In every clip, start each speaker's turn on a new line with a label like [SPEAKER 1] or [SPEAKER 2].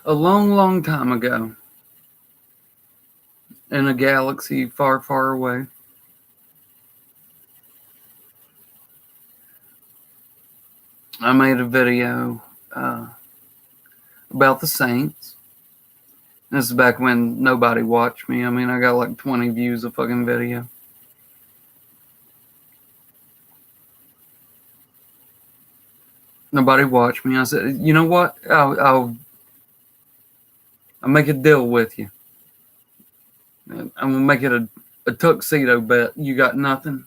[SPEAKER 1] A long, long time ago, in a galaxy far, far away, I made a video about the Saints. This is back when nobody watched me. I mean, I got like 20 views a fucking video. Nobody watched me. I said, you know what? I'll make a deal with you. I'm gonna make it a tuxedo bet. You got nothing.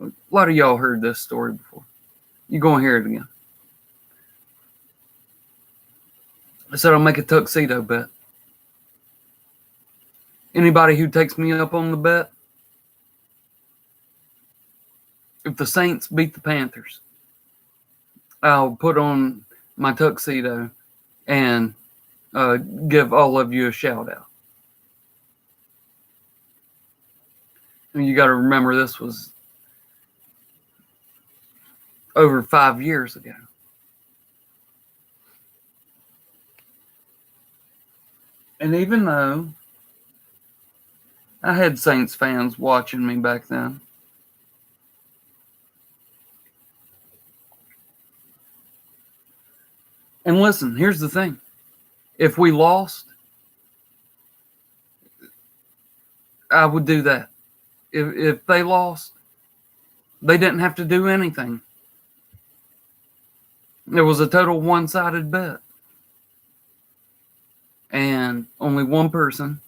[SPEAKER 1] A lot of y'all heard this story before. You're gonna hear it again. I said I'll make a tuxedo bet. Anybody who takes me up on the bet, if the Saints beat the Panthers, I'll put on my tuxedo and give all of you a shout out. You got to remember this was over 5 years ago. And even though I had Saints fans watching me back then, and listen, here's the thing. If we lost, I would do that. If they lost, they didn't have to do anything. It was a total one-sided bet. And only one person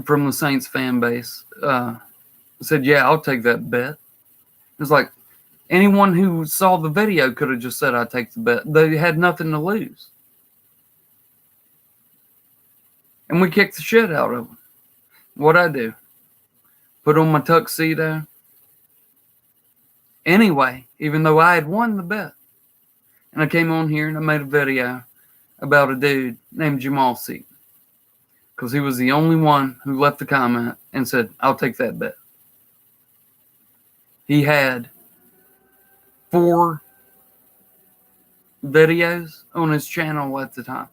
[SPEAKER 1] from the Saints fan base said, yeah, I'll take that bet. It's like anyone who saw the video could have just said, I'd take the bet. They had nothing to lose. And we kicked the shit out of them. What'd I do? Put on my tuxedo. Anyway, even though I had won the bet. And I came on here and I made a video about a dude named Jamal Seaton. Because he was the only one who left a comment and said, I'll take that bet. He had 4 videos on his channel at the time.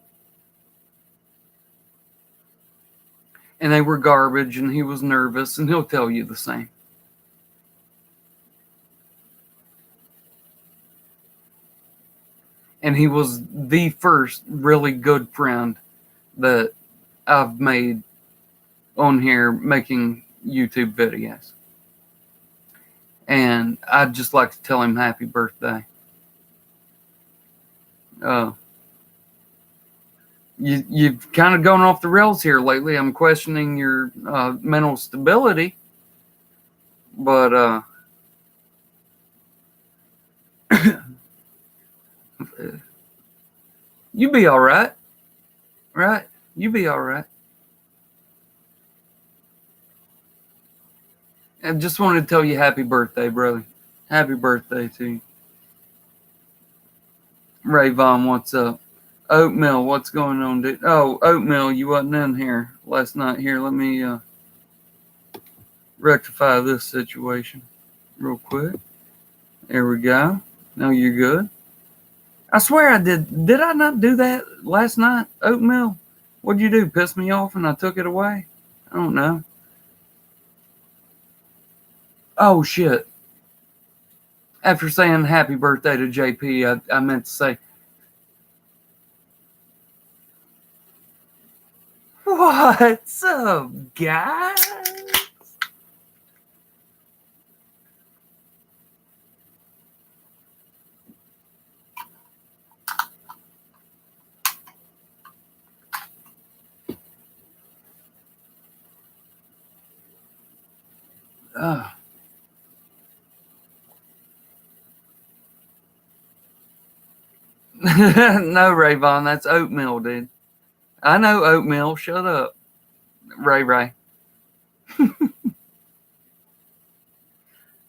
[SPEAKER 1] And they were garbage and he was nervous, and he'll tell you the same. And he was the first really good friend that I've made on here making YouTube videos. And I'd just like to tell him happy birthday. You've kind of gone off the rails here lately. I'm questioning your mental stability. But you be all right. Right? You be all right. I just wanted to tell you happy birthday, brother. Happy birthday to you. Ray Vaughn, what's up? Oatmeal, what's going on, dude? Oh, Oatmeal, you wasn't in here last night. Here, let me rectify this situation real quick. There we go. Now you're good. I swear I did. Did I not do that last night, Oatmeal? What'd you do? Piss me off and I took it away? I don't know. Oh, shit. After saying happy birthday to JP, I meant to say, what's up, guys? No, Rayvon, that's Oatmeal, dude. I know Oatmeal. Shut up, Ray.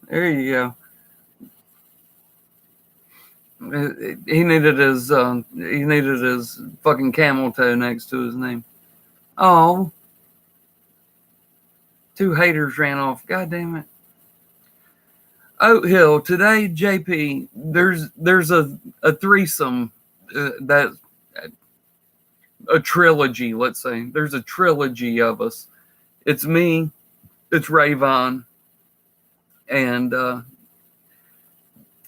[SPEAKER 1] There you go. He needed his fucking camel toe next to his name. Oh, 2 haters ran off. God damn it. Oat Hill, today, JP, there's a threesome that a trilogy, let's say. There's a trilogy of us. It's me, it's Rayvon, and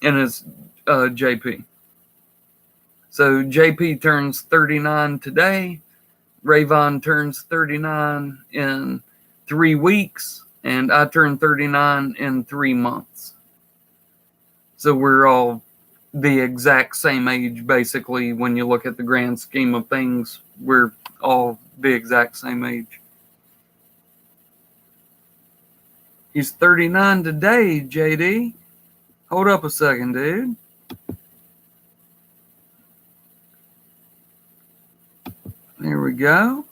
[SPEAKER 1] it's JP. So JP turns 39 today. Rayvon turns 39 in 3 weeks, and I turn 39 in 3 months. So we're all the exact same age, basically. When you look at the grand scheme of things, we're all the exact same age. He's 39 today, JD. Hold up a second, dude. There we go.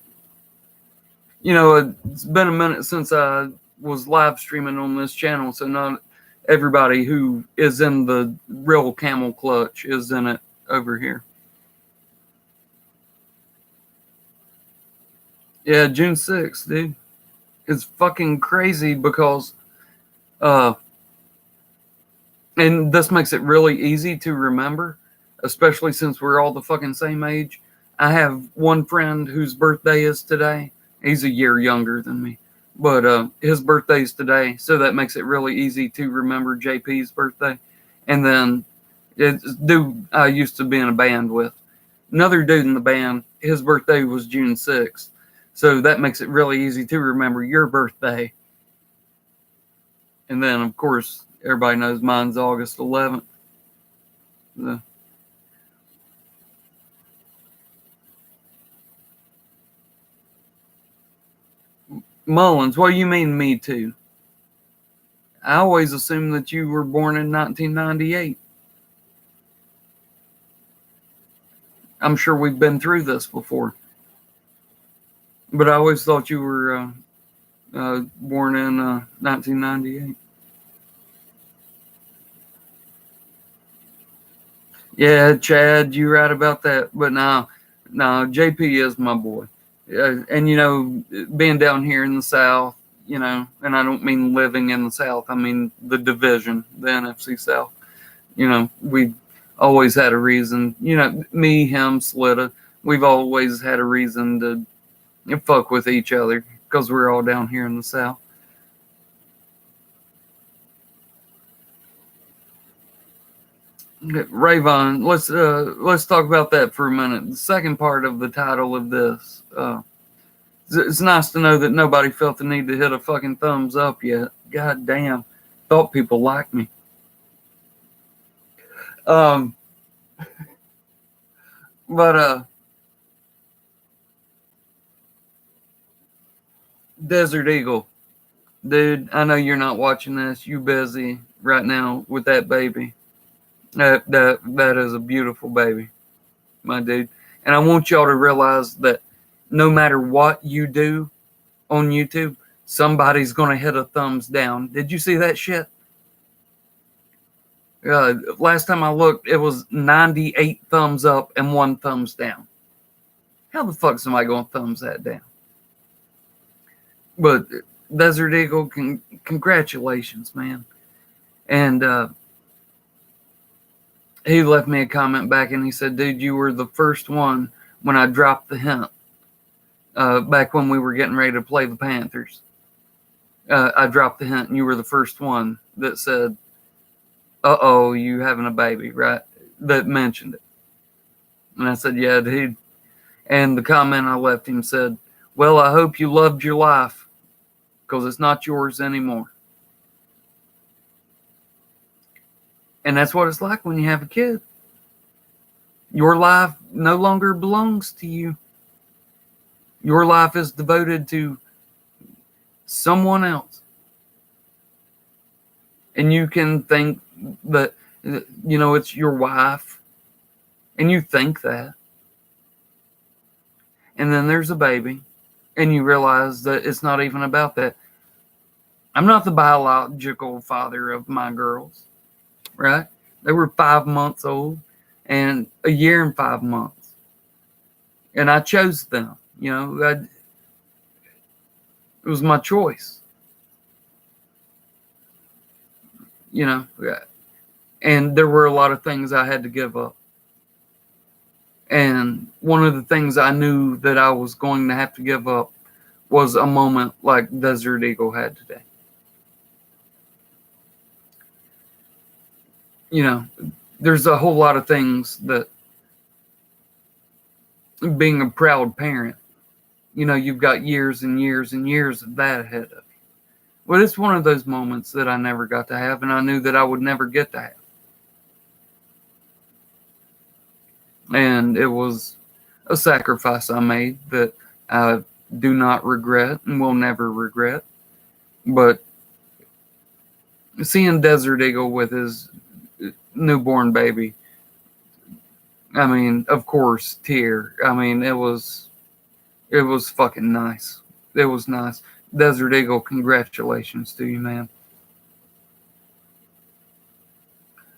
[SPEAKER 1] You know, it's been a minute since I was live streaming on this channel, so not everybody who is in the real Camel Clutch is in it over here. Yeah, June 6th, dude. It's fucking crazy because and this makes it really easy to remember, especially since we're all the fucking same age. I have one friend whose birthday is today. He's a year younger than me, but his birthday's today, so that makes it really easy to remember JP's birthday. And then it's dude I used to be in a band with. Another dude in the band, his birthday was June 6th. So that makes it really easy to remember your birthday. And then, of course, everybody knows mine's August 11th. So. Mullins, what do you mean, me too? I always assumed that you were born in 1998. I'm sure we've been through this before. But I always thought you were born in 1998. Yeah, Chad, you're right about that. But no, JP is my boy. And, you know, being down here in the South, you know, and I don't mean living in the South, I mean the division, the NFC South. You know, we always had a reason, you know, me, him, Slitta, we've always had a reason to fuck with each other because we're all down here in the South. Rayvon, let's talk about that for a minute. The second part of the title of this. It's nice to know that nobody felt the need to hit a fucking thumbs up yet. God damn, thought people liked me. But Desert Eagle, dude, I know you're not watching this. You busy right now with that baby. That is a beautiful baby, my dude. And I want y'all to realize that no matter what you do on YouTube, somebody's gonna hit a thumbs down. Did you see that shit? Last time I looked, it was 98 thumbs up and 1 thumbs down. How the fuck is somebody gonna thumbs that down? But Desert Eagle, congratulations, man. And he left me a comment back and he said, dude, you were the first one when I dropped the hint back when we were getting ready to play the Panthers. I dropped the hint and you were the first one that said, uh-oh, you having a baby, right? That mentioned it. And I said, yeah, dude. And the comment I left him said, well, I hope you loved your life because it's not yours anymore. And that's what it's like when you have a kid. Your life no longer belongs to you. Your life is devoted to someone else. And you can think that, you know, it's your wife. And you think that. And then there's a baby. And you realize that it's not even about that. I'm not the biological father of my girls. Right? They were 5 months old and a year and 5 months. And I chose them. You know, it was my choice. You know, and there were a lot of things I had to give up. And one of the things I knew that I was going to have to give up was a moment like Desert Eagle had today. You know, there's a whole lot of things that being a proud parent, you know, you've got years and years and years of that ahead of you. But it's one of those moments that I never got to have, and I knew that I would never get to have. And it was a sacrifice I made that I do not regret and will never regret. But seeing Desert Eagle with his newborn baby, I mean, of course, tear. I mean, it was fucking nice. It was nice. Desert Eagle, congratulations to you, man.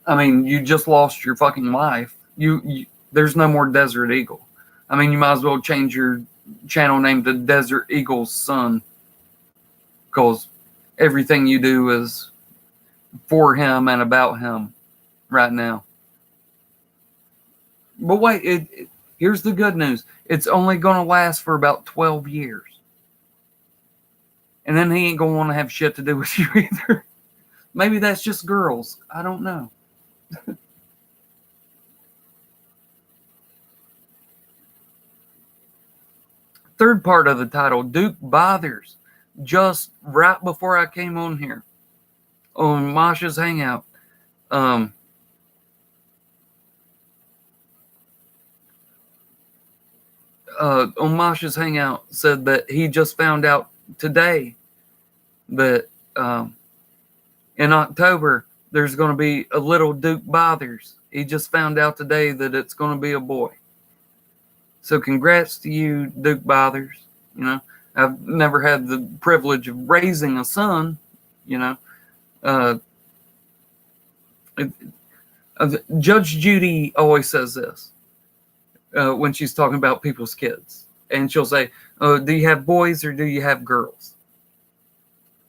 [SPEAKER 1] I mean, you just lost your fucking life. You there's no more Desert Eagle. I mean, you might as well change your channel name to Desert Eagle's Son, because everything you do is for him and about him right now. But wait, here's the good news. It's only going to last for about 12 years. And then he ain't going to want to have shit to do with you either. Maybe that's just girls. I don't know. Third part of the title, Duke Bothers, just right before I came on here on Masha's Hangout. On Masha's Hangout said that he just found out today that in October there's going to be a little Duke Bothers. He just found out today that it's going to be a boy. So congrats to you, Duke Bothers. You know, I've never had the privilege of raising a son. You know, Judge Judy always says this when she's talking about people's kids, and she'll say, "Do you have boys or do you have girls?"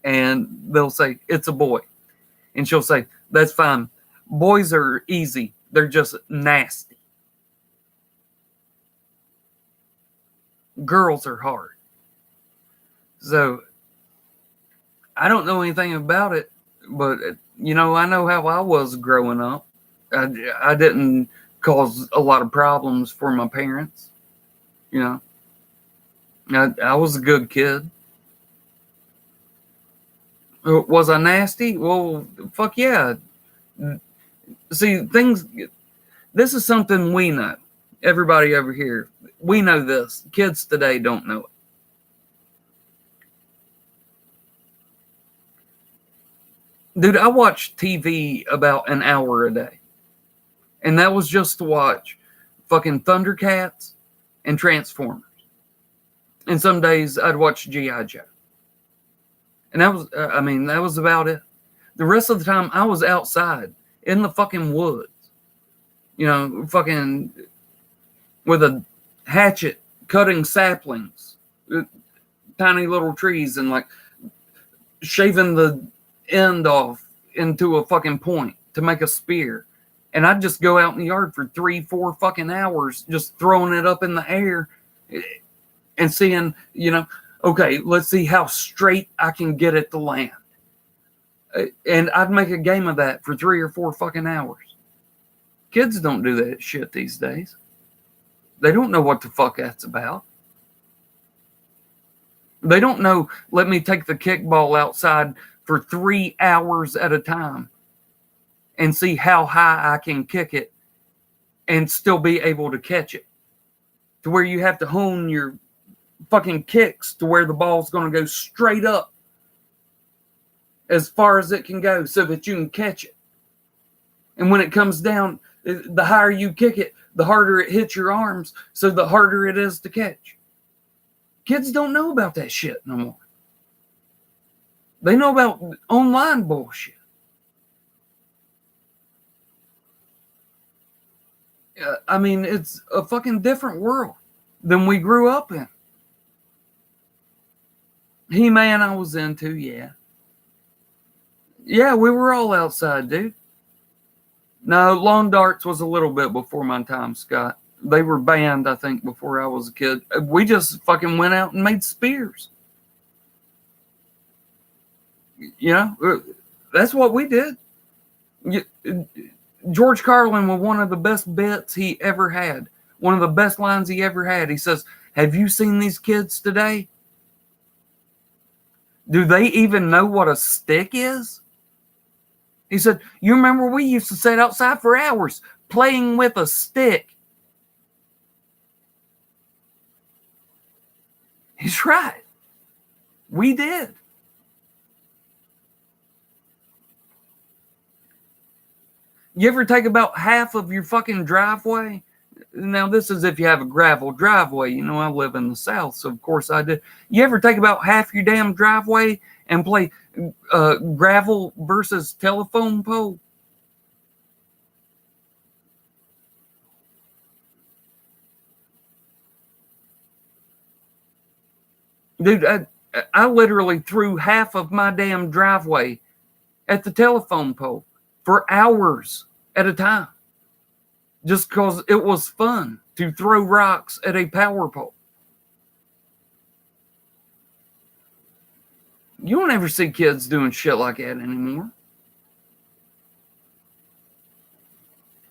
[SPEAKER 1] And they'll say, "It's a boy," and she'll say, "That's fine. Boys are easy. They're just nasty. Girls are hard." So I don't know anything about it, but you know, I know how I was growing up. I didn't cause a lot of problems for my parents. You know, I was a good kid. Was I nasty? Well, fuck yeah. See, this is something we know. Everybody over here, we know this. Kids today don't know it. Dude, I watch TV about an hour a day. And that was just to watch fucking Thundercats and Transformers. And some days I'd watch G.I. Joe. And that was about it. The rest of the time I was outside in the fucking woods. You know, fucking with a hatchet cutting saplings, tiny little trees, and like shaving the end off into a fucking point to make a spear. And I'd just go out in the yard for 3-4 fucking hours just throwing it up in the air and seeing, you know, okay, let's see how straight I can get it to land. And I'd make a game of that for 3 or 4 fucking hours. Kids don't do that shit these days. They don't know what the fuck that's about. They don't know, let me take the kickball outside for 3 hours at a time and see how high I can kick it and still be able to catch it. To where you have to hone your fucking kicks to where the ball's going to go straight up as far as it can go so that you can catch it. And when it comes down, the higher you kick it, the harder it hits your arms, so the harder it is to catch. Kids don't know about that shit no more. They know about online bullshit. I mean, it's a fucking different world than we grew up in. He-Man I was into, yeah. Yeah, we were all outside, dude. No, lawn darts was a little bit before my time, Scott. They were banned, I think, before I was a kid. We just fucking went out and made spears. You know, that's what we did. George Carlin was one of the best bits he ever had. One of the best lines he ever had. He says, "Have you seen these kids today? Do they even know what a stick is?" He said, "You remember we used to sit outside for hours playing with a stick." He's right. We did. You ever take about half of your fucking driveway? Now, this is if you have a gravel driveway. You know, I live in the South, so of course I did. You ever take about half your damn driveway and play gravel versus telephone pole? Dude, I literally threw half of my damn driveway at the telephone pole for hours at a time just because it was fun to throw rocks at a power pole. You don't ever see kids doing shit like that anymore.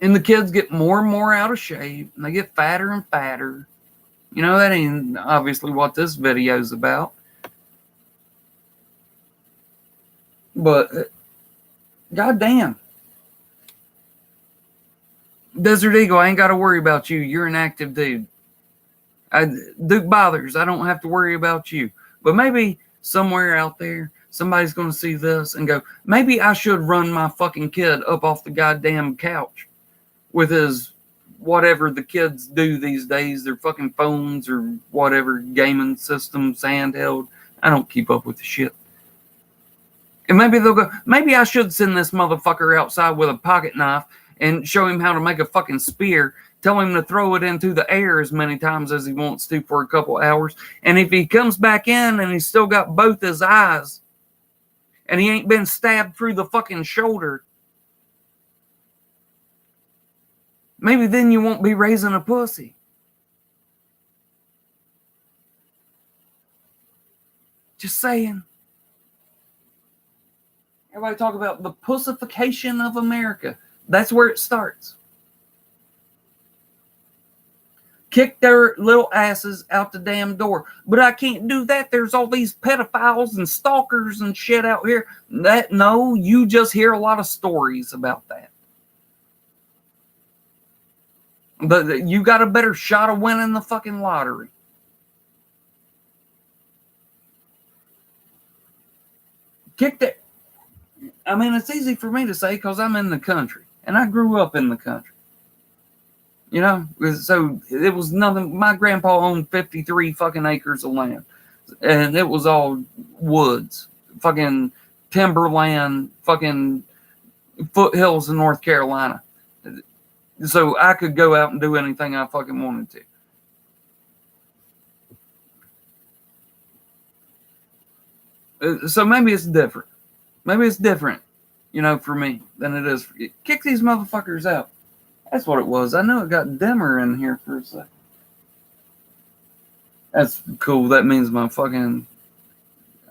[SPEAKER 1] And the kids get more and more out of shape, and they get fatter and fatter. You know, that ain't obviously what this video is about. But, goddamn. Desert Eagle, I ain't got to worry about you. You're an active dude. Duke Bothers, I don't have to worry about you. But maybe somewhere out there, somebody's going to see this and go, maybe I should run my fucking kid up off the goddamn couch with his whatever the kids do these days, their fucking phones or whatever, gaming systems, handheld. I don't keep up with the shit. And maybe they'll go, maybe I should send this motherfucker outside with a pocket knife and show him how to make a fucking spear, tell him to throw it into the air as many times as he wants to for a couple hours. And if he comes back in and he's still got both his eyes and he ain't been stabbed through the fucking shoulder, maybe then you won't be raising a pussy. Just saying. Everybody talk about the pussification of America. That's where it starts. Kick their little asses out the damn door. But I can't do that. There's all these pedophiles and stalkers and shit out here. No, you just hear a lot of stories about that. But you got a better shot of winning the fucking lottery. Kick that. I mean, it's easy for me to say because I'm in the country. And I grew up in the country. You know? So it was nothing. My grandpa owned 53 fucking acres of land. And it was all woods. Fucking timberland. Fucking foothills in North Carolina. So I could go out and do anything I fucking wanted to. So maybe it's different. Maybe it's different, you know, for me than it is for you. Kick these motherfuckers out. That's what it was. I know it got dimmer in here for a second. That's cool. That means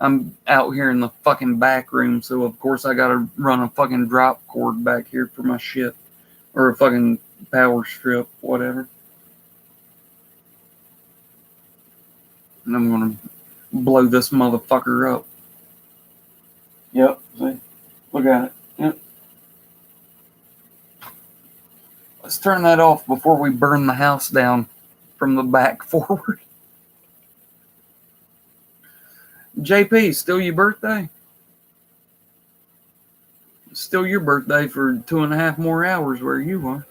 [SPEAKER 1] I'm out here in the fucking back room, so of course I gotta run a fucking drop cord back here for my shit. Or a fucking power strip, whatever. And I'm gonna blow this motherfucker up. Yep, see? Look at it. Yep. Let's turn that off before we burn the house down from the back forward. JP, still your birthday? Still your birthday for 2.5 more hours where you are.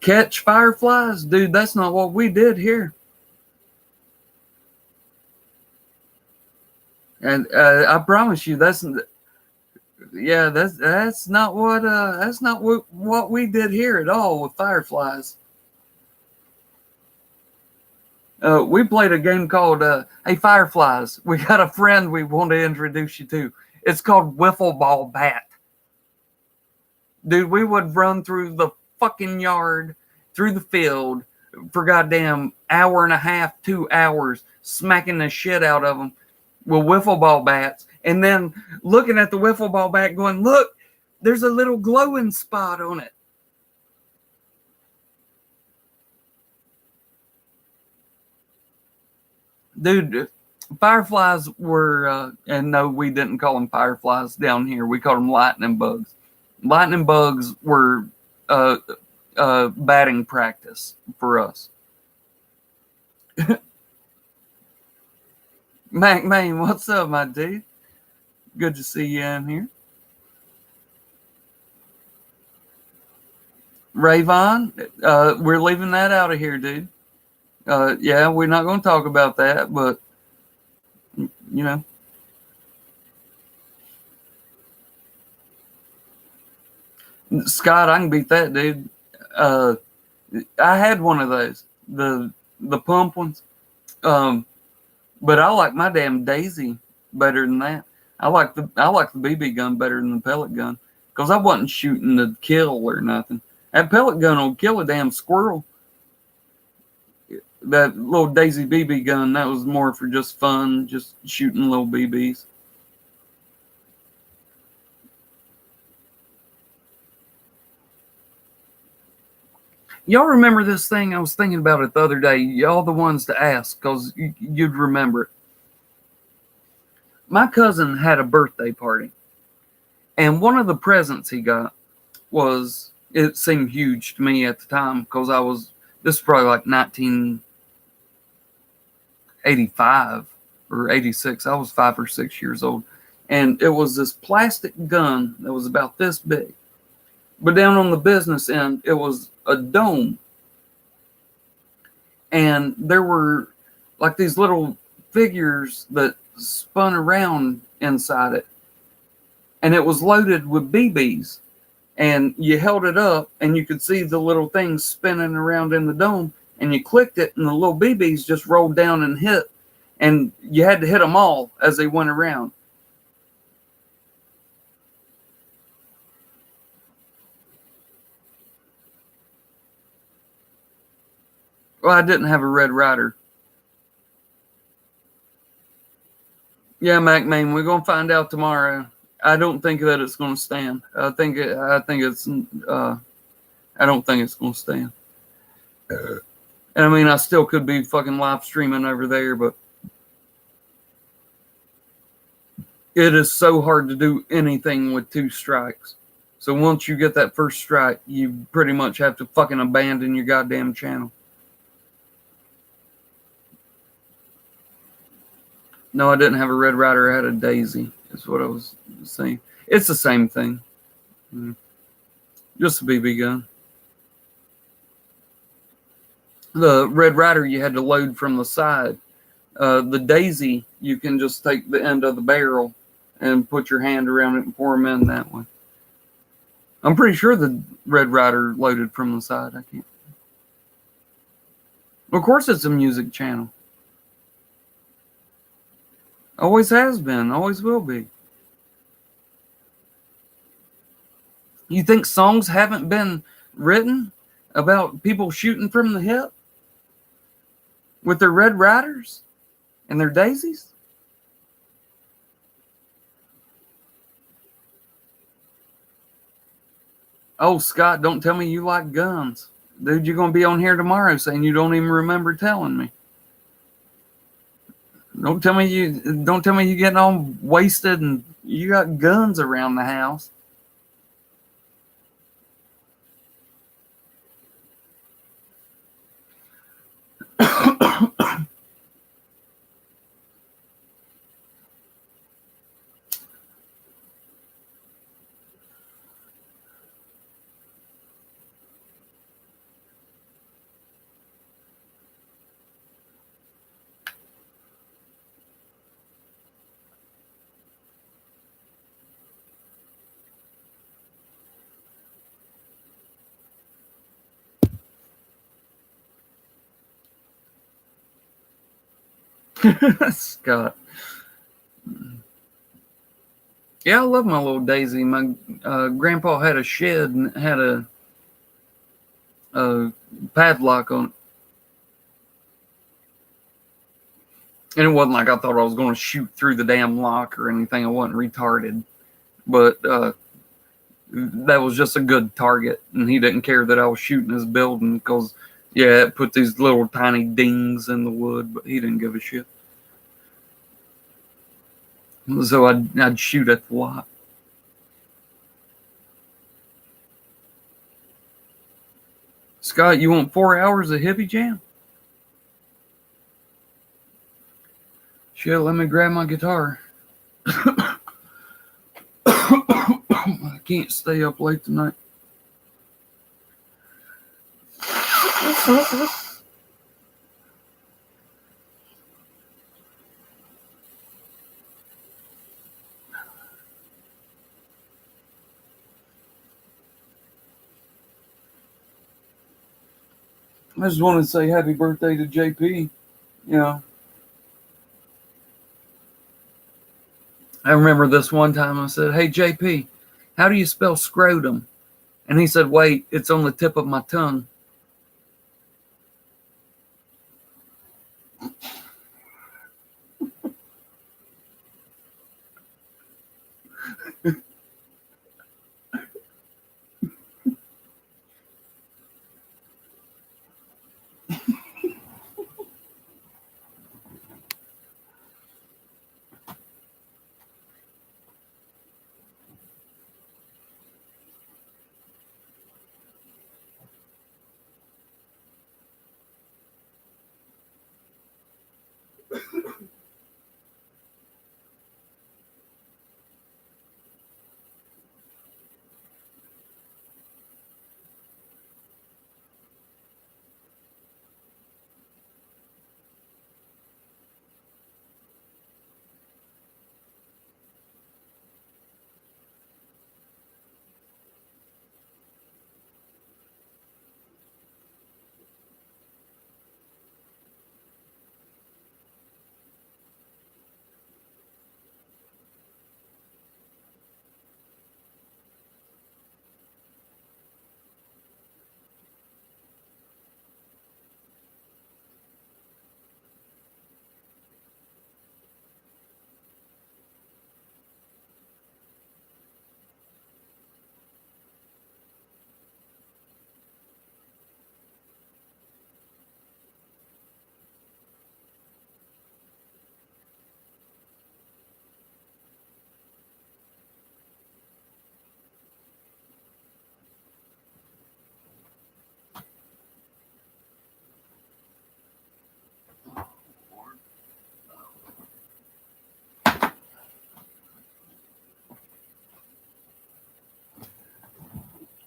[SPEAKER 1] Catch fireflies? Dude, that's not what we did here. And I promise you, that's not what we did here at all with fireflies. We played a game called Hey Fireflies. We got a friend we want to introduce you to. It's called Wiffle Ball Bat. Dude, we would run through the fucking yard, through the field, for goddamn hour and a half, 2 hours, smacking the shit out of them with wiffle ball bats, and then looking at the wiffle ball bat going, look, there's a little glowing spot on it. Dude, fireflies were, and no, we didn't call them fireflies down here. We called them lightning bugs. Lightning bugs were batting practice for us. Mac Main, what's up, my dude? Good to see you in here. Rayvon, we're leaving that out of here, dude. Yeah, we're not going to talk about that, but, you know. Scott, I can beat that, dude. I had one of those, the pump ones. But I like my damn Daisy better than that. I like the BB gun better than the pellet gun because I wasn't shooting to kill or nothing. That pellet gun will kill a damn squirrel. That little Daisy BB gun, that was more for just fun, just shooting little BBs. Y'all remember this thing? I was thinking about it the other day. Y'all the ones to ask because you'd remember it. My cousin had a birthday party, and one of the presents he got was, it seemed huge to me at the time because this was probably like 1985 or 86. I was 5 or 6 years old. And it was this plastic gun that was about this big. But down on the business end, it was a dome. And there were like these little figures that spun around inside it. And it was loaded with BBs. And you held it up and you could see the little things spinning around in the dome. And you clicked it and the little BBs just rolled down and hit. And you had to hit them all as they went around. Well, I didn't have a Red Ryder. Yeah, Mac Main, we're gonna find out tomorrow. I don't think that it's gonna stand. I don't think it's gonna stand. And I mean, I still could be fucking live streaming over there, but it is so hard to do anything with 2 strikes. So once you get that first strike, you pretty much have to fucking abandon your goddamn channel. No, I didn't have a Red Ryder. I had a Daisy, is what I was saying. It's the same thing. Just a BB gun. The Red Ryder, you had to load from the side. The Daisy, you can just take the end of the barrel and put your hand around it and pour them in that way. I'm pretty sure the Red Ryder loaded from the side. I can't. Of course, it's a music channel. Always has been. Always will be. You think songs haven't been written about people shooting from the hip with their Red Ryders and their Daisies? Oh, Scott, don't tell me you like guns. Dude, you're going to be on here tomorrow saying you don't even remember telling me. Don't tell me you getting all wasted and you got guns around the house. Scott. Yeah, I love my little Daisy. My grandpa had a shed and it had a padlock on it. And it wasn't like I thought I was going to shoot through the damn lock or anything. I wasn't retarded. But that was just a good target. And he didn't care that I was shooting his building because, yeah, it put these little tiny dings in the wood, but he didn't give a shit. So I'd shoot at the lock. Scott, you want 4 hours of hippie jam? Shit, let me grab my guitar. I can't stay up late tonight. I just wanted to say happy birthday to JP. You know, I remember this one time I said, "Hey JP, how do you spell scrotum?" And he said, "Wait, it's on the tip of my tongue."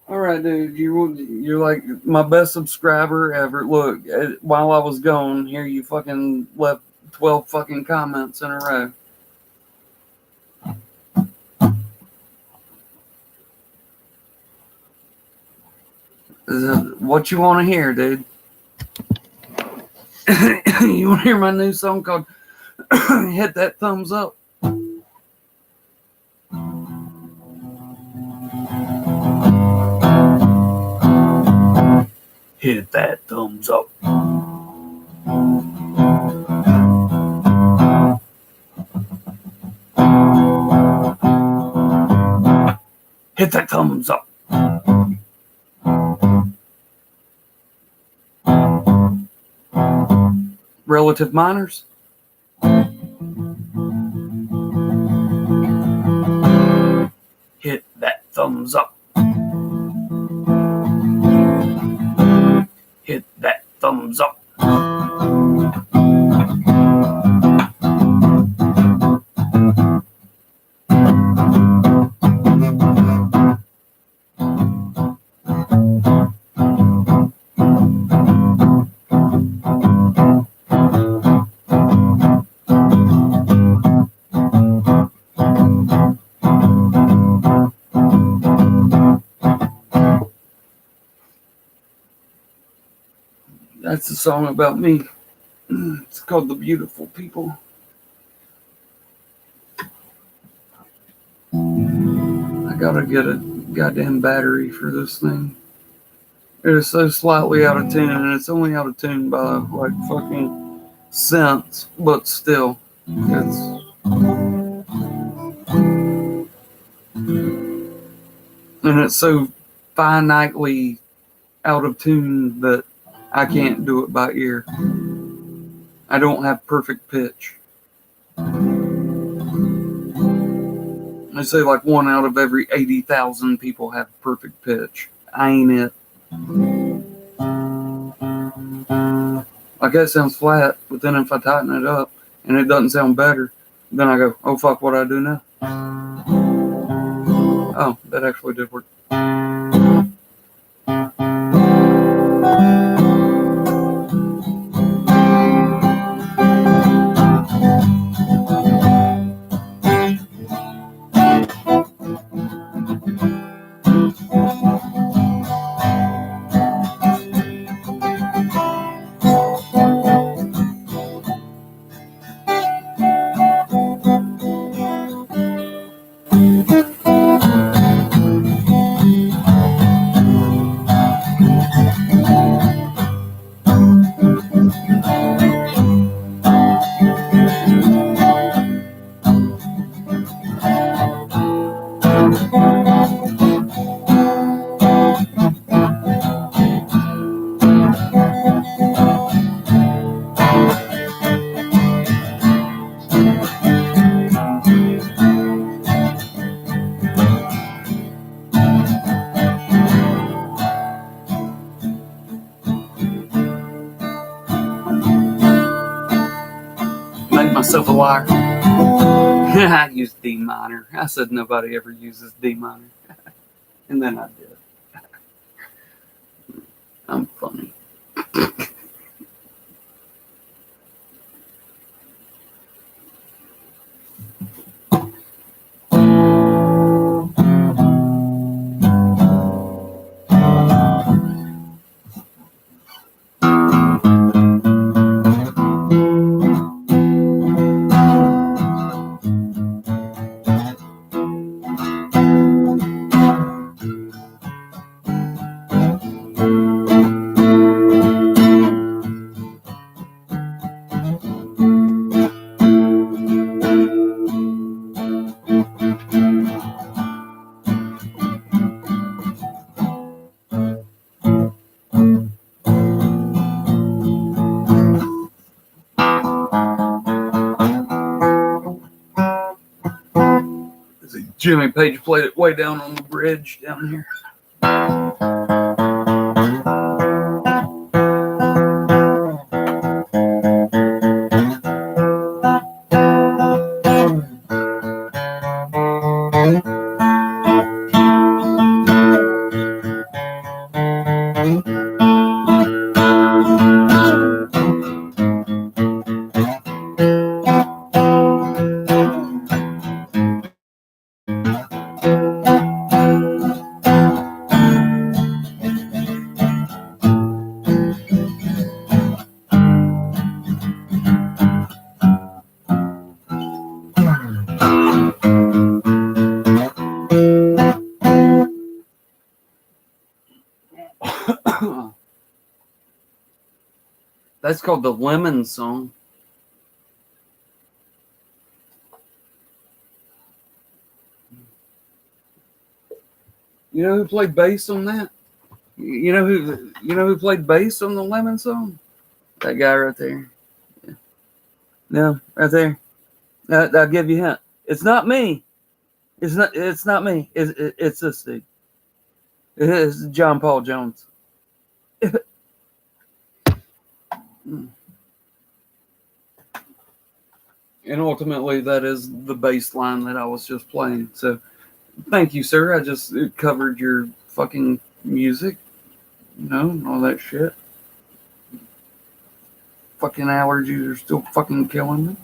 [SPEAKER 1] All right, dude. You're like my best subscriber ever. Look, while I was gone, here you fucking left 12 fucking comments in a row. Is that what you want to hear, dude? You want to hear my new song called "Hit That Thumbs Up"? Hit that thumbs up. Hit that thumbs up. Relative minors. Hit that thumbs up. Hit that thumbs up. That's a song about me. It's called "The Beautiful People." gotta get a goddamn battery for this thing. It is so slightly out of tune, and it's only out of tune by like fucking cents, but still, it's. And it's so finitely out of tune that I can't do it by ear. I don't have perfect pitch. They say like 1 out of every 80,000 people have perfect pitch. I ain't it. Like that sounds flat, but then if I tighten it up and it doesn't sound better, then I go, oh fuck, what do I do now? Oh, that actually did work. Make myself a liar. I used D minor. I said nobody ever uses D minor. And then I did. I'm funny. Jimmy Page played it way down on the bridge down here. That's called the Lemon Song. You know who played bass on that? You know who played bass on the Lemon Song? That guy right there. Yeah. No, right there. I'll give you a hint. It's not me. It's not me. It's this dude. It's John Paul Jones. And ultimately, that is the bass line that I was just playing. So, thank you, sir. I just covered your fucking music, all that shit. Fucking allergies are still fucking killing me.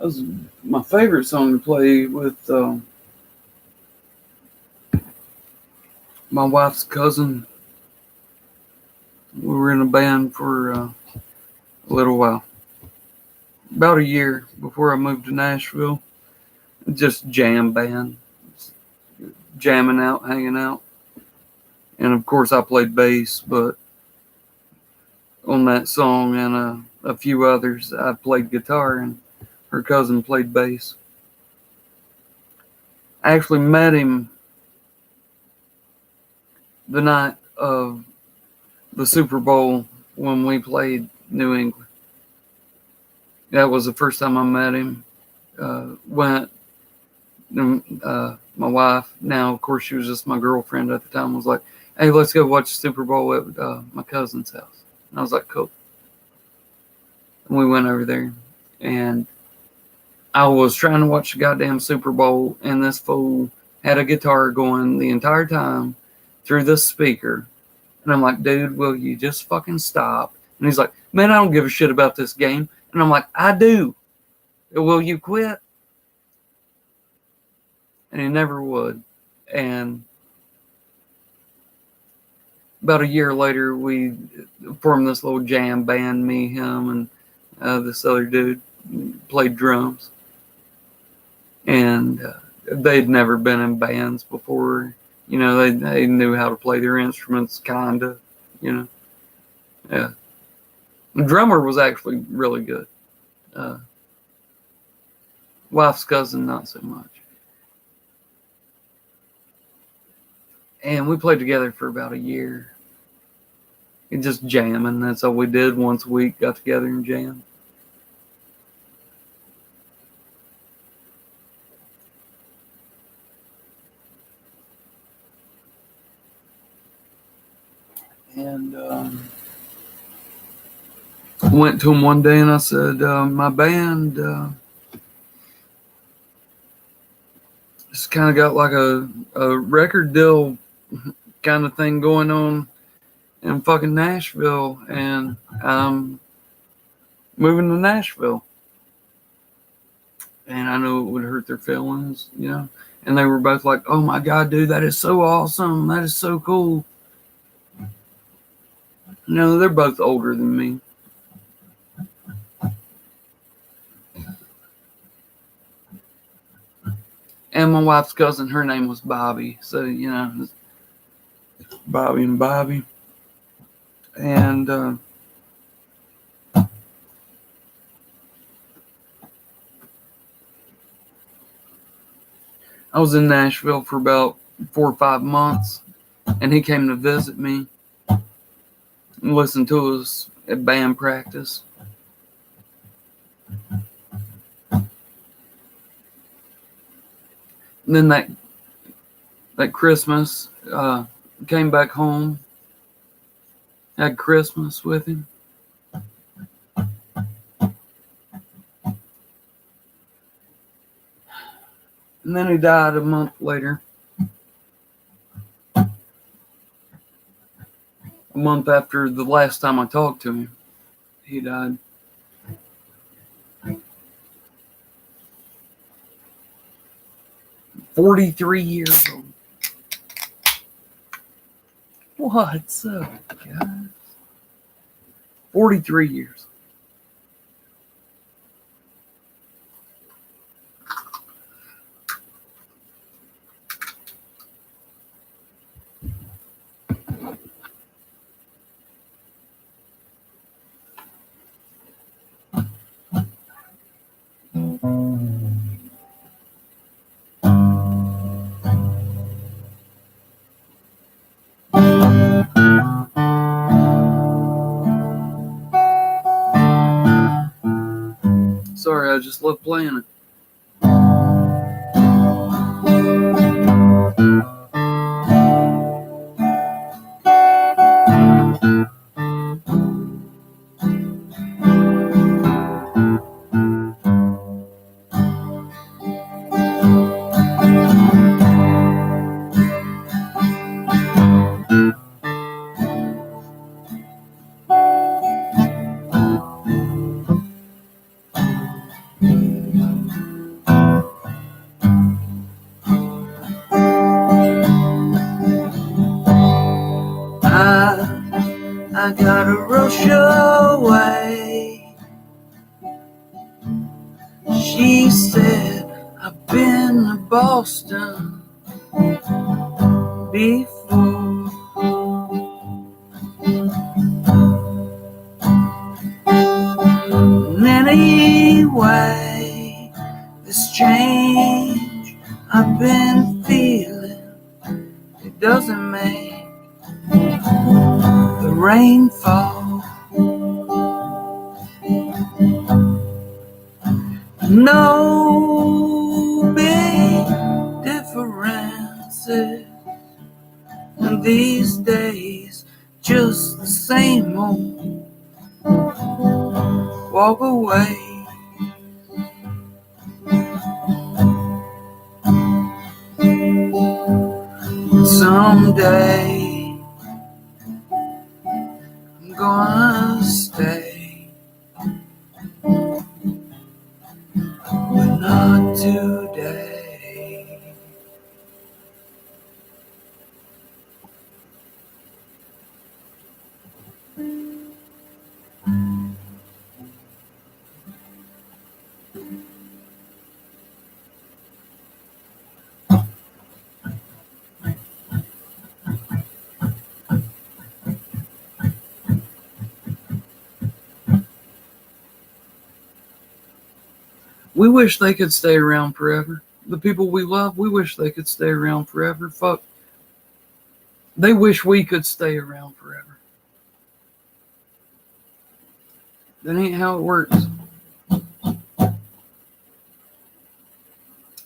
[SPEAKER 1] That was my favorite song to play with my wife's cousin. We were in a band for a little while, about a year before I moved to Nashville. Just jam band, jamming out, hanging out. And of course, I played bass, but on that song and a few others, I played guitar, and her cousin played bass. I actually met him the night of the Super Bowl when we played New England. That was the first time I met him. My wife, now of course she was just my girlfriend at the time, was like, "Hey, let's go watch the Super Bowl at my cousin's house." And I was like, "Cool." And we went over there, and I was trying to watch the goddamn Super Bowl, and this fool had a guitar going the entire time through the speaker. And I'm like, "Dude, will you just fucking stop?" And he's like, "Man, I don't give a shit about this game." And I'm like, "I do. Will you quit?" And he never would. And about a year later, we formed this little jam band, me, him, and this other dude played drums. And they'd never been in bands before. You know, they knew how to play their instruments, kind of, you know. Yeah. The drummer was actually really good. Wife's cousin, not so much. And we played together for about a year. And just jamming. That's all we did once a week, got together and jammed. And went to him one day and I said, my band just kind of got like a record deal kind of thing going on in fucking Nashville, and I'm moving to Nashville. And I knew it would hurt their feelings, you know. And they were both like, "Oh my God, dude, that is so awesome. That is so cool." You know, they're both older than me. And my wife's cousin, her name was Bobby. So, you know, Bobby and Bobby. And I was in Nashville for about 4 or 5 months. And he came to visit me and listen to us at band practice. And then that Christmas, came back home, had Christmas with him. And then he died a month later. A month after the last time I talked to him, he died. "43 years old. What's up, guys? 43 years. Sorry, I just love playing it. I gotta rush away. She said, I've been to Boston before. And anyway, this change I've been feeling, it doesn't make the rain fall. No big differences, and these days just the same old. Walk away. Someday I'm gonna stay, but not today. We wish they could stay around forever. The people we love, we wish they could stay around forever. Fuck. They wish we could stay around forever. That ain't how it works.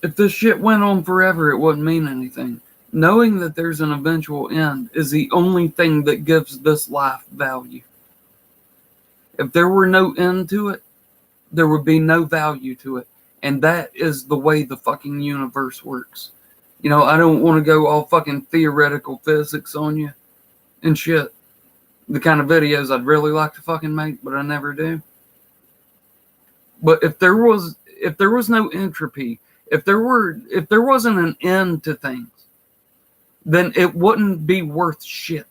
[SPEAKER 1] If this shit went on forever, it wouldn't mean anything. Knowing that there's an eventual end is the only thing that gives this life value. If there were no end to it, there would be no value to it. And that is the way the fucking universe works. You know, I don't want to go all fucking theoretical physics on you and shit. The kind of videos I'd really like to fucking make, but I never do. But if there was no entropy, if there wasn't an end to things, then it wouldn't be worth shit.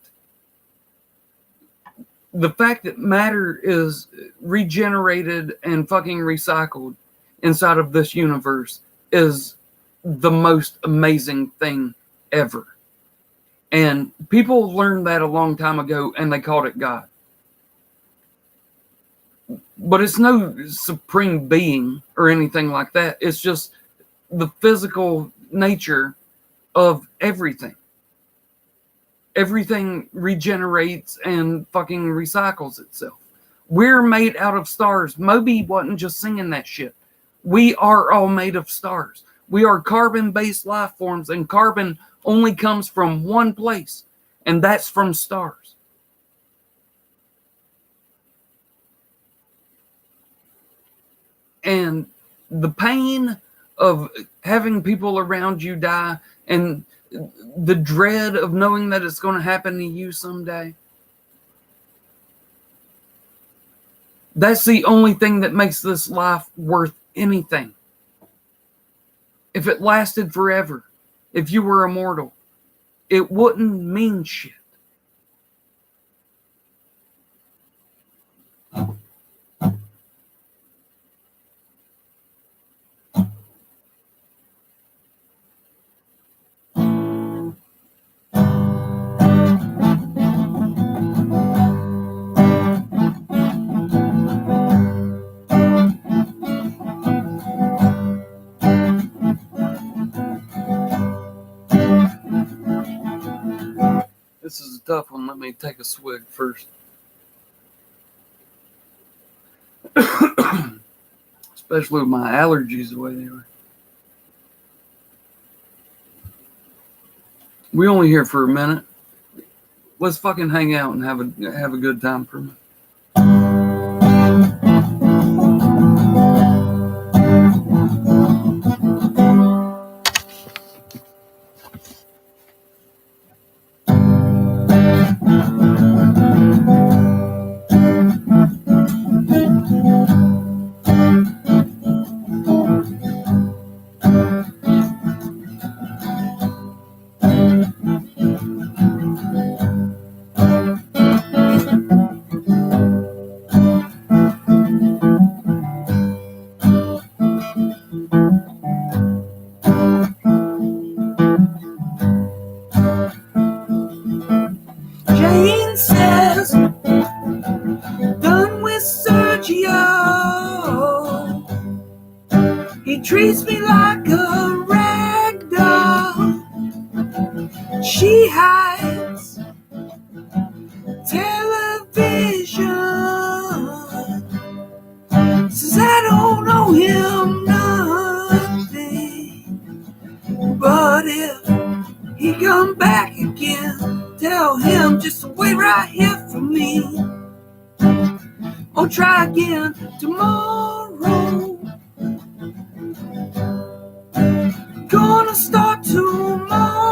[SPEAKER 1] The fact that matter is regenerated and fucking recycled inside of this universe is the most amazing thing ever. And people learned that a long time ago and they called it God. But it's no supreme being or anything like that. It's just the physical nature of everything. Everything regenerates and fucking recycles itself. We're made out of stars. Moby wasn't just singing that shit. We are all made of stars. We are carbon-based life forms, and carbon only comes from one place, and that's from stars. And the pain of having people around you die and the dread of knowing that it's going to happen to you someday, that's the only thing that makes this life worth anything. If it lasted forever, if you were immortal, it wouldn't mean shit. This is a tough one. Let me take a swig first. Especially with my allergies the way they are. We only here for a minute. Let's fucking hang out and have a good time for a minute. She hides television, says I don't know him nothing, but if he come back again, tell him just to wait right here for me, or try again tomorrow. Gonna start tomorrow.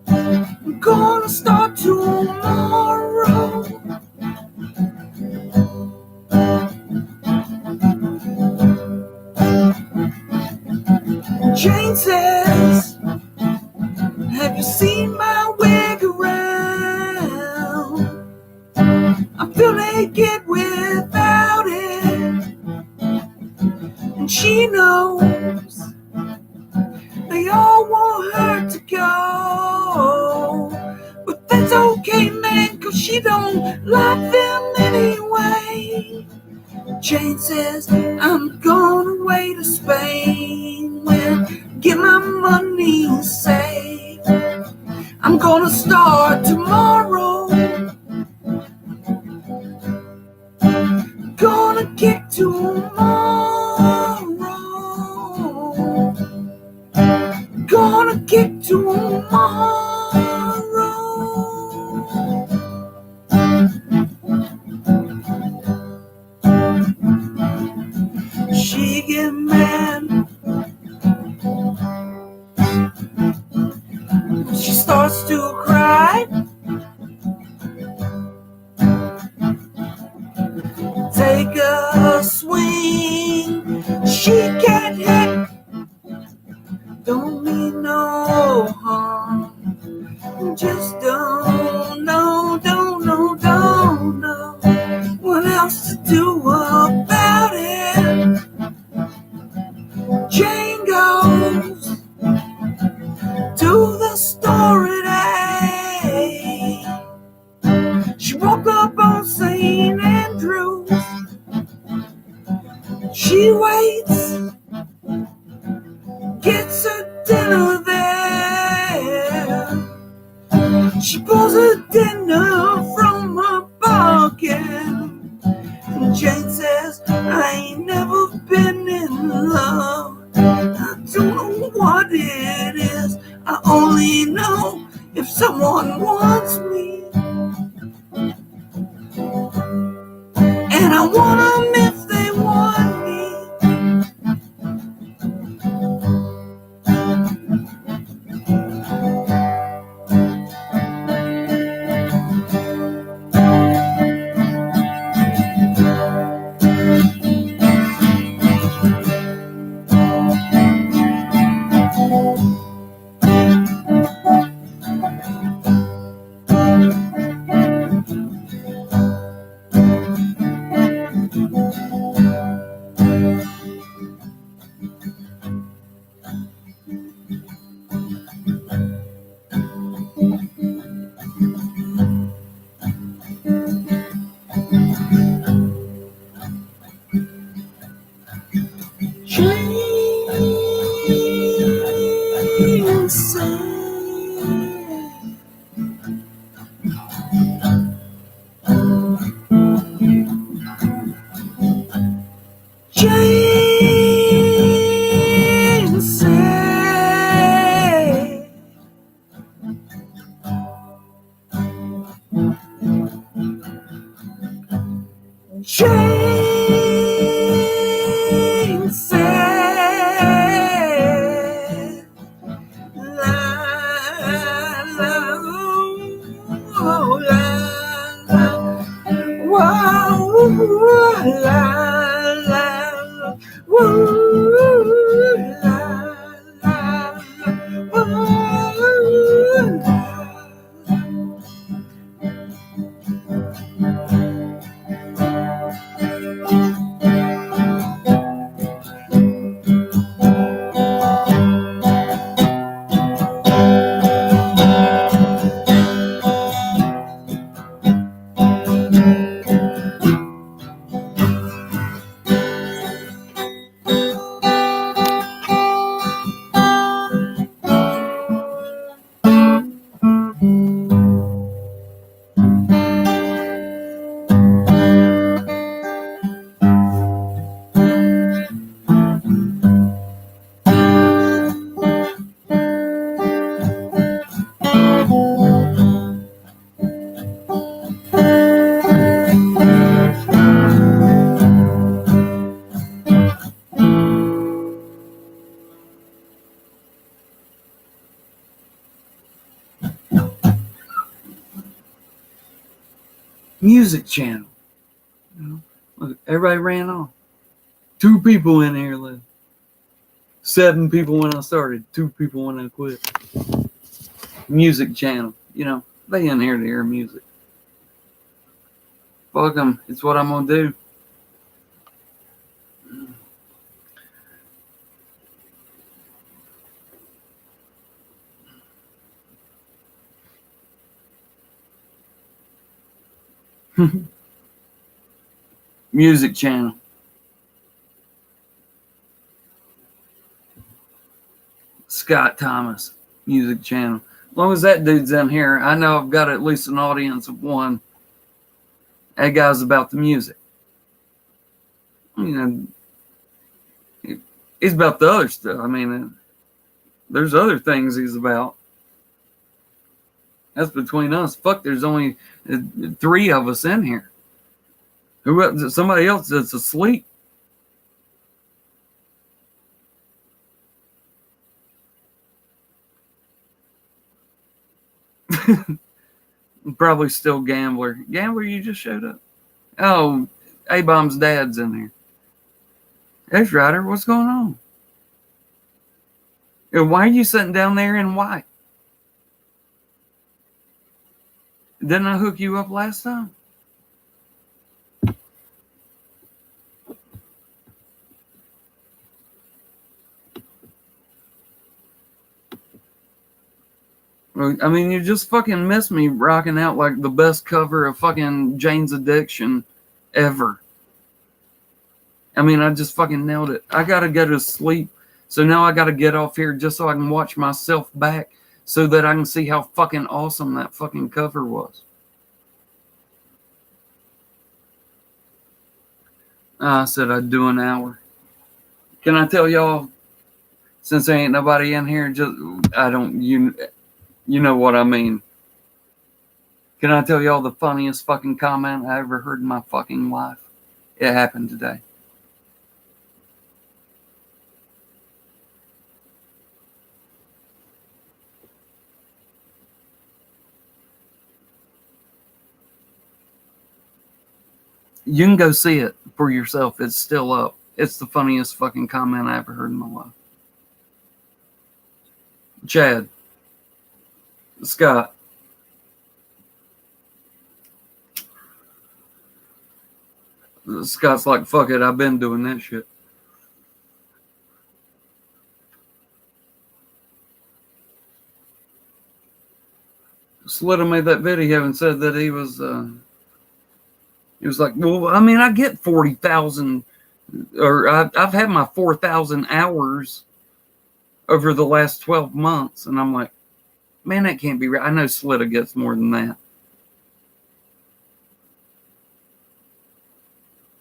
[SPEAKER 1] I'm gonna start tomorrow. Jane says, have you seen my wig around? I feel naked without it, and she knows they all want her to go, but that's okay, man, 'cause she don't like them anyway. Jane says, I'm going away to Spain, when get my money saved. I'm gonna start tomorrow. Gonna kick tomorrow. Gonna kick tomorrow. She get mad. She starts to cry. Take a swing. She can't hit. Don't mean no harm. Just don't know what else to do about it. Jane goes to the store at 8. She woke up on St. Andrews. She waits, gets her dinner there. She pulls her dinner from her pocket. Jane says, I ain't never been in love. I don't know what it is. I only know if someone wants me. And I want them if they want me. Jane said, Jane said, la Music channel. You know? Look, everybody ran off. 2 people in here left. 7 people when I started. 2 people when I quit. Music channel. You know, they in here to hear music. Fuck them. It's what I'm gonna do. Music channel. Scott Thomas, music channel. As long as that dude's in here, I know I've got at least an audience of 1. That guy's about the music. You know, he's about the other stuff. I mean, there's other things he's about. That's between us. Fuck, there's only 3 of us in here. Who else? Somebody else that's asleep. Probably still Gambler. Gambler, you just showed up. Oh, A-Bomb's dad's in there. There's Ryder. What's going on? Why are you sitting down there in white? Didn't I hook you up last time? I mean, you just fucking missed me rocking out like the best cover of fucking Jane's Addiction ever. I mean, I just fucking nailed it. I gotta go to sleep, so now I gotta get off here just so I can watch myself back so that I can see how fucking awesome that fucking cover was. I said I'd do an hour. Can I tell y'all, since there ain't nobody in here, you know what I mean. Can I tell y'all the funniest fucking comment I ever heard in my fucking life? It happened today. You can go see it for yourself. It's still up. It's the funniest fucking comment I ever heard in my life. Chad. Scott. Scott's like, fuck it, I've been doing that shit. Slitta made that video and said that he was like, well, I mean, I get 40,000, or I've had my 4,000 hours over the last 12 months. And I'm like, man, that can't be right. I know Slitta gets more than that.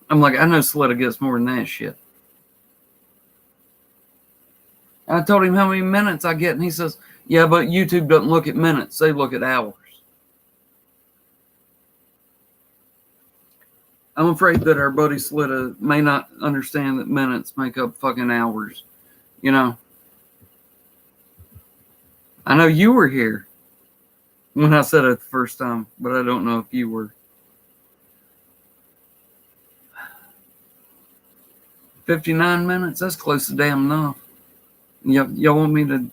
[SPEAKER 1] I'm like, I know Slitta gets more than that shit. I told him how many minutes I get, and he says, yeah, but YouTube doesn't look at minutes. They look at hours. I'm afraid that our buddy Slitta may not understand that minutes make up fucking hours. You know? I know you were here when I said it the first time, but I don't know if you were. 59 minutes? That's close to damn enough. Y'all want me to...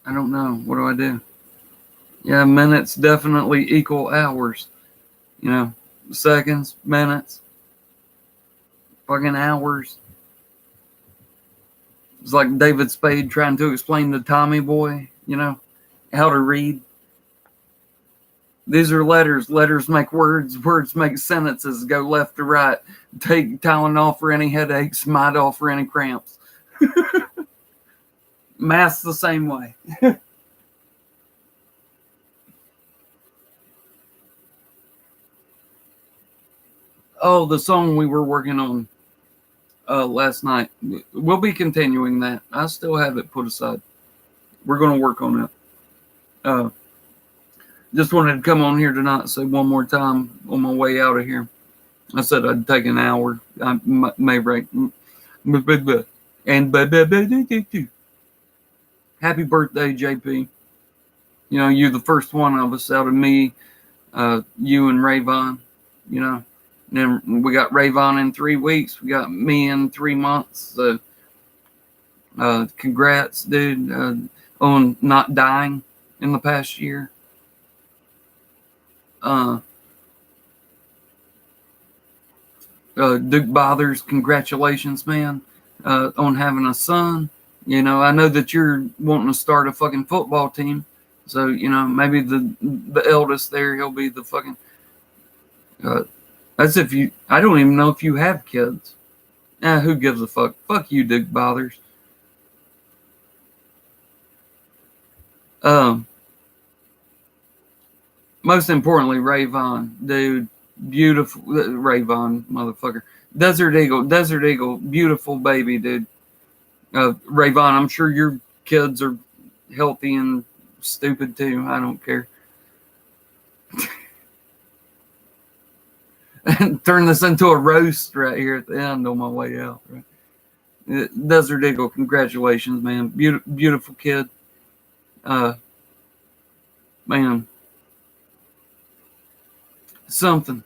[SPEAKER 1] I don't know. What do I do? Yeah, minutes definitely equal hours. You know, seconds, minutes, fucking hours. It's like David Spade trying to explain to Tommy Boy, you know, how to read. These are letters. Letters make words. Words make sentences. Go left to right. Take Tylenol for any headaches. Midol for any cramps. Math's the same way. Oh, the song we were working on last night. We'll be continuing that. I still have it put aside. We're going to work on it. Just wanted to come on here tonight, say one more time on my way out of here. I said I'd take an hour. I may break. And happy birthday, JP. You know, you're the first one of us out of me, you and Rayvon, you know. And then we got Rayvon in 3 weeks. We got me in 3 months. So, congrats, dude, on not dying in the past year. Duke Bothers, congratulations, man, on having a son. You know, I know that you're wanting to start a fucking football team. So, you know, maybe the eldest there, he'll be the fucking, that's if you, I don't even know if you have kids. Who gives a fuck? Fuck you, Duke Bothers. Most importantly, Rayvon, dude, beautiful, Rayvon, motherfucker. Desert Eagle, beautiful baby, dude. Rayvon, I'm sure your kids are healthy and stupid too. I don't care. And turn this into a roast right here at the end on my way out. Right? Desert Eagle, congratulations, man. Beautiful kid. Man, something.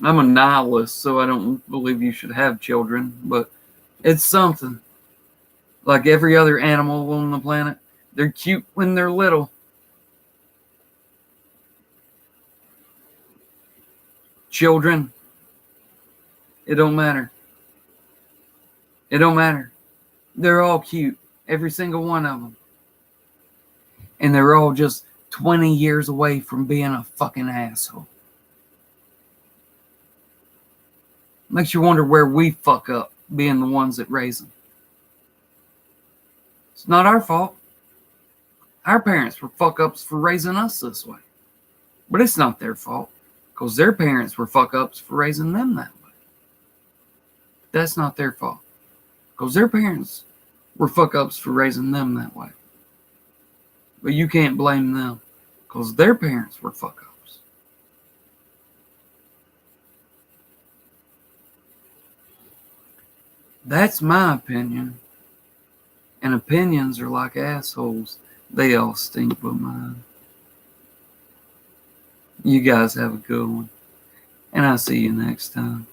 [SPEAKER 1] I'm a nihilist, so I don't believe you should have children, but it's something. Like every other animal on the planet, they're cute when they're little. Children, it don't matter. It don't matter. They're all cute, every single one of them. And they're all just 20 years away from being a fucking asshole. Makes you wonder where we fuck up being the ones that raise them. It's not our fault. Our parents were fuck ups for raising us this way. But it's not their fault because their parents were fuck ups for raising them that way. That's not their fault because their parents were fuck ups for raising them that way. But you can't blame them because their parents were fuck ups. That's my opinion. And opinions are like assholes. They all stink but mine. You guys have a good one. And I'll see you next time.